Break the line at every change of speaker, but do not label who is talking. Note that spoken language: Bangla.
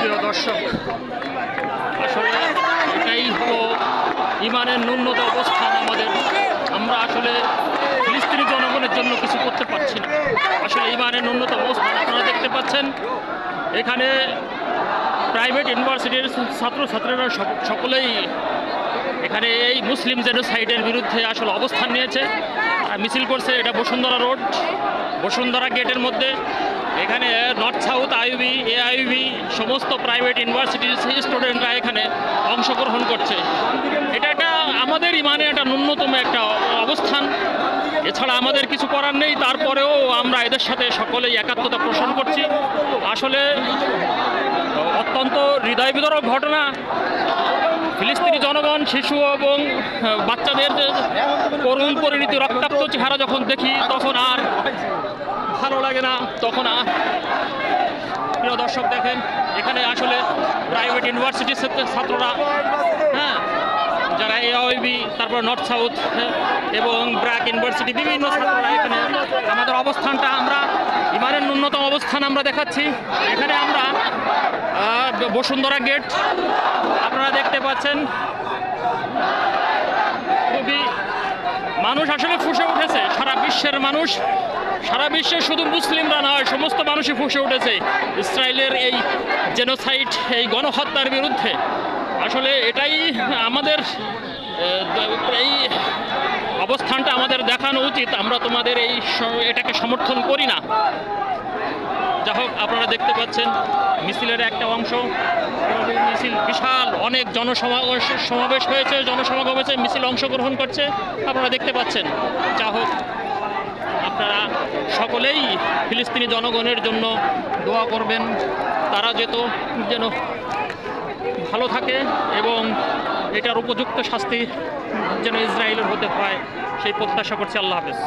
প্রিয় দর্শক, আসলে এটাই হলো ইমানের ন্যূনতম অবস্থান আমাদের। আমরা আসলে ফিলিস্তিনি জনগণের জন্য কিছু করতে পারছি না। আসলে ইমানের ন্যূনতম অবস্থান আপনারা দেখতে পাচ্ছেন। এখানে প্রাইভেট ইউনিভার্সিটির ছাত্রছাত্রীরা সকলেই এখানে এই মুসলিম জেনোসাইডের বিরুদ্ধে আসলে অবস্থান নিয়েছে, মিছিল করছে। এটা বসুন্ধরা রোড, বসুন্ধরা গেটের মধ্যে। এখানে নর্থ সাউথ আইউবি, এআইউবি সমস্ত প্রাইভেট ইউনিভার্সিটির স্টুডেন্টরা এখানে অংশগ্রহণ করছে। এটা একটা আমাদের ইমানে একটা ন্যূনতম একটা অবস্থান, এছাড়া আমাদের কিছু করার নেই। তারপরেও আমরা এদের সাথে সকলেই একাত্মতা পোষণ করছি। আসলে অত্যন্ত হৃদয় বিদারক ঘটনা। ফিলিস্তিনি জনগণ, শিশু এবং বাচ্চাদের করুণ পরিণতি, রক্তাক্ত চেহারা যখন দেখি তখন আর ভালো লাগে না। তখন প্রিয় দর্শক দেখেন, এখানে আসলে প্রাইভেট ইউনিভার্সিটির ছাত্ররা, যারা এআইবি, তারপর নর্থ সাউথ এবং ব্র্যাক ইউনিভার্সিটি, বিভিন্ন ছাত্ররা এখানে আমাদের অবস্থানটা, আমরা ইমানের ন্যূনতম অবস্থান আমরা দেখাচ্ছি। এখানে আমরা বসুন্ধরা গেট আপনারা দেখতে পাচ্ছেন। খুবই মানুষ আসলে ফুঁসে উঠেছে, সারা বিশ্বের মানুষ, সারা বিশ্বে শুধু মুসলিমরা নয়, সমস্ত মানুষই ফুঁসে উঠেছে ইসরায়েলের এই জেনোসাইড, এই গণহত্যার বিরুদ্ধে। আসলে এটাই আমাদের এই অবস্থানটা আমাদের দেখানো উচিত। আমরা তোমাদের এটাকে সমর্থন করি না। যা হোক, আপনারা দেখতে পাচ্ছেন মিছিলের একটা অংশ, মিছিল বিশাল, অনেক জনসমাবেশ হয়েছে, জনসমাগম হয়েছে, মিছিল অংশগ্রহণ করছে, আপনারা দেখতে পাচ্ছেন। যা হোক, আপনারা সকলেই ফিলিস্তিনি জনগণের জন্য দোয়া করবেন, তারা যেন ভালো থাকে এবং এটার উপযুক্ত শাস্তি যেন ইসরায়েলের হতে হয়, সেই প্রত্যাশা করছি। আল্লাহ হাফেজ।